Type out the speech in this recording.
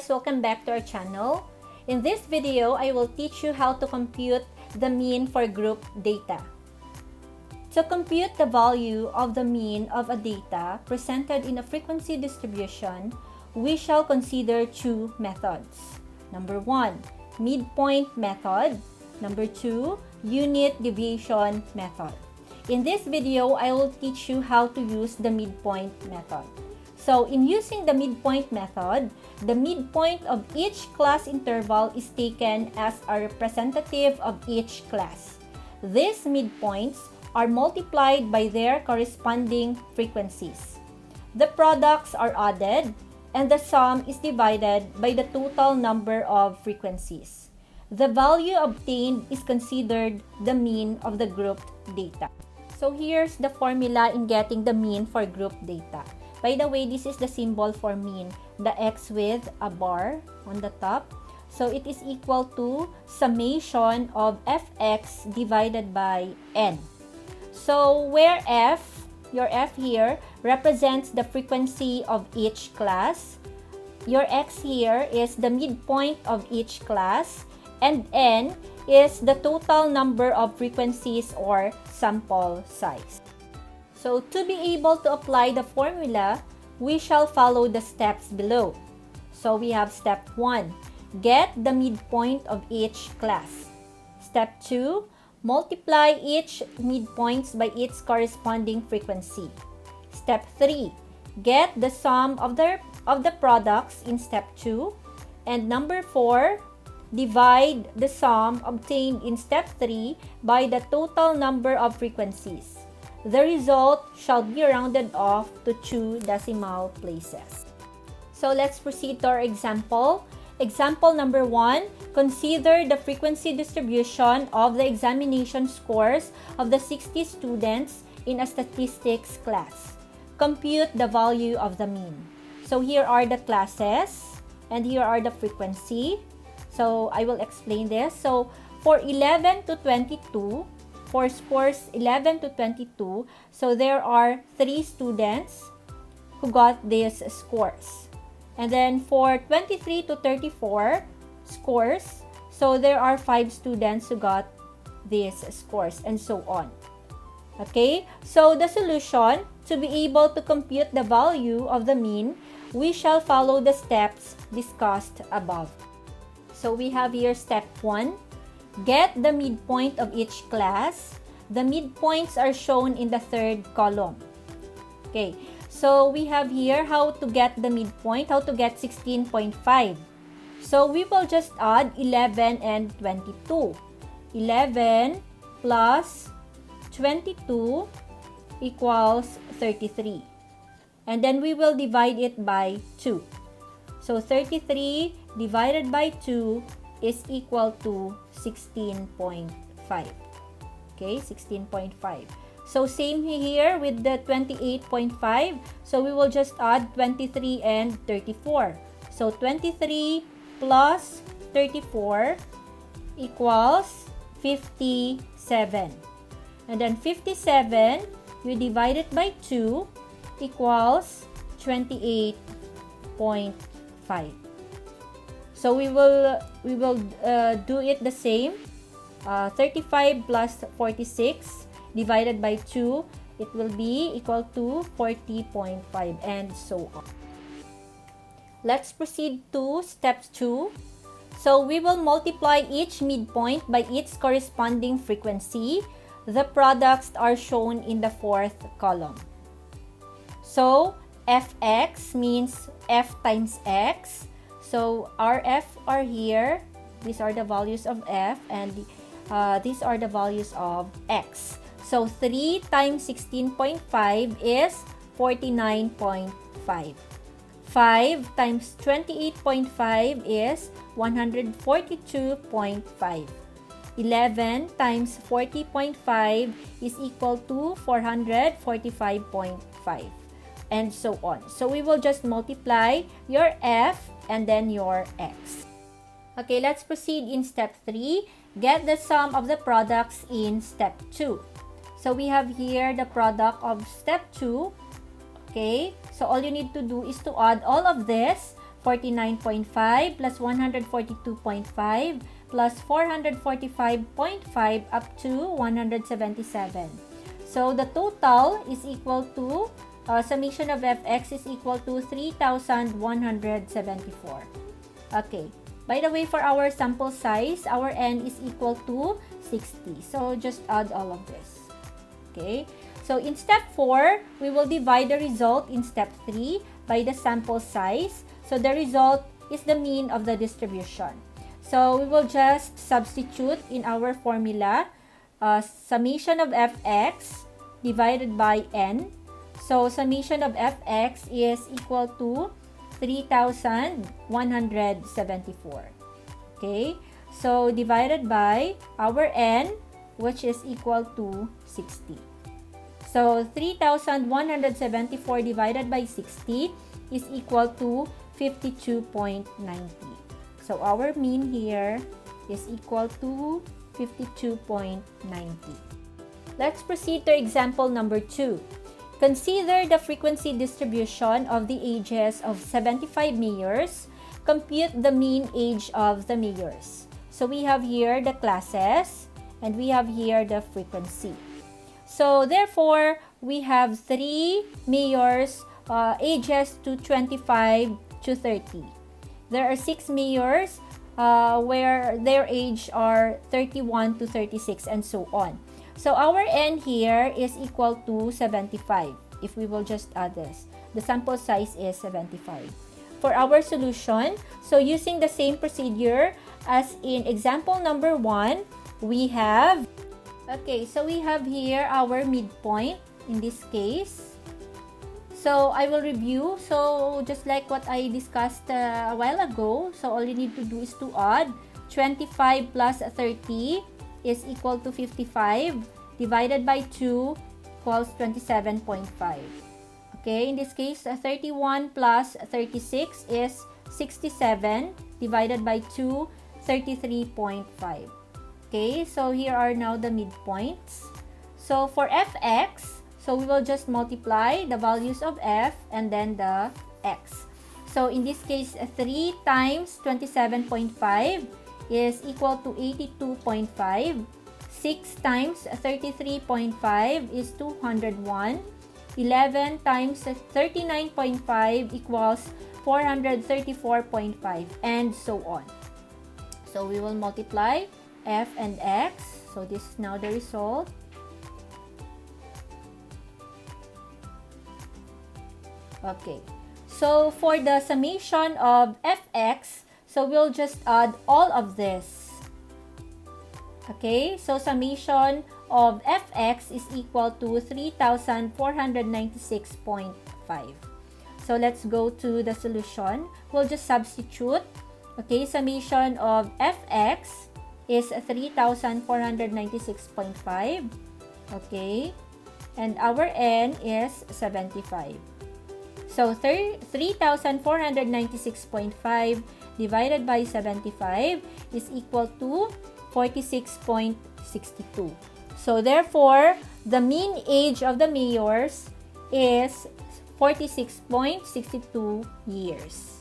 guys, welcome back to our channel. In this video, I will teach you how to compute the mean for group data. To compute the value of the mean of a data presented in a frequency distribution, we shall consider two methods. Number 1, midpoint method. Number 2, unit deviation method. In this video, I will teach you how to use the midpoint method. So, in using the midpoint method, the midpoint of each class interval is taken as a representative of each class. These midpoints are multiplied by their corresponding frequencies. The products are added, and the sum is divided by the total number of frequencies. The value obtained is considered the mean of the grouped data. So, here's the formula in getting the mean for group data. By the way, this is the symbol for mean, the x with a bar on the top. So, it is equal to summation of fx divided by n. So, where f, your f here, represents the frequency of each class, your x here is the midpoint of each class, and n is the total number of frequencies or sample size. So, to be able to apply the formula, we shall follow the steps below. So, we have step 1, get the midpoint of each class. Step 2, multiply each midpoints by its corresponding frequency. Step 3, get the sum of the products in step 2. And number 4, divide the sum obtained in step 3 by the total number of frequencies. The result shall be rounded off to 2 decimal places. So let's proceed to our example. Example number 1, consider the frequency distribution of the examination scores of the 60 students in a statistics class. Compute the value of the mean. So here are the classes and here are the frequency. So I will explain this. So for 11 to 22, for scores 11 to 22, so there are 3 students who got these scores. And then for 23 to 34 scores, so there are 5 students who got these scores, and so on. Okay, so the solution, to be able to compute the value of the mean, we shall follow the steps discussed above. So we have here step 1, get the midpoint of each class. The midpoints are shown in the third column. Okay, so we have here how to get the midpoint, how to get 16.5. So we will just add 11 and 22. 11 plus 22 equals 33. And then we will divide it by 2. So 33 divided by 2 is equal to 16.5. Okay, 16.5. So same here with the 28.5. So we will just add 23 and 34. So 23 plus 34 equals 57. And then 57, you divide it by 2 equals 28.5. So we will do it the same. 35 plus 46 divided by 2, it will be equal to 40.5, and so on. Let's proceed to step 2. So we will multiply each midpoint by its corresponding frequency. The products are shown in the fourth column. So fx means f times x. So our f are here. These are the values of f, and these are the values of x. So 3 times 16.5 is 49.5. 5 times 28.5 is 142.5. 11 times 40.5 is equal to 445.5. And so on. So we will just multiply your f and then your x. Okay, let's proceed in step 3. Get the sum of the products in step 2. So we have here the product of step 2. Okay, so all you need to do is to add all of this 49.5 plus 142.5 plus 445.5 up to 177. So the total is equal to, summation of fx is equal to 3,174. Okay. By the way, for our sample size, our n is equal to 60. So just add all of this. Okay. So in step 4, we will divide the result in step 3 by the sample size. So the result is the mean of the distribution. So we will just substitute in our formula summation of fx divided by n. So summation of fx is equal to 3,174. Okay, so divided by our n, which is equal to 60. So 3,174 divided by 60 is equal to 52.90. So our mean here is equal to 52.90. Let's proceed to example number 2. Consider the frequency distribution of the ages of 75 mayors. Compute the mean age of the mayors. So we have here the classes and we have here the frequency. So therefore, we have 3 mayors ages to 25 to 30. There are 6 mayors where their age are 31 to 36 and so on. So our n here is equal to 75. If we will just add this, the sample size is 75. For our solution, so using the same procedure as in example number 1, we have, okay, so we have here our midpoint in this case. So I will review. So just like what I discussed a while ago, so all you need to do is to add 25 plus 30 is equal to 55 divided by 2 equals 27.5. Okay, in this case, 31 plus 36 is 67 divided by 2, 33.5. Okay, so here are now the midpoints. So for fx, so we will just multiply the values of f and then the x. So in this case, 3 times 27.5 is equal to 82.5. 6 times 33.5 is 201. 11 times 39.5 equals 434.5 and so on. So we will multiply f and x. So this is now the result. Okay. So for the summation of fx, so we'll just add all of this. Okay, so summation of fx is equal to 3,496.5. So let's go to the solution. We'll just substitute. Okay, summation of fx is 3,496.5. Okay, and our n is 75. So 3,496.5 divided by 75 is equal to 46.62. So therefore, the mean age of the mayors is 46.62 years.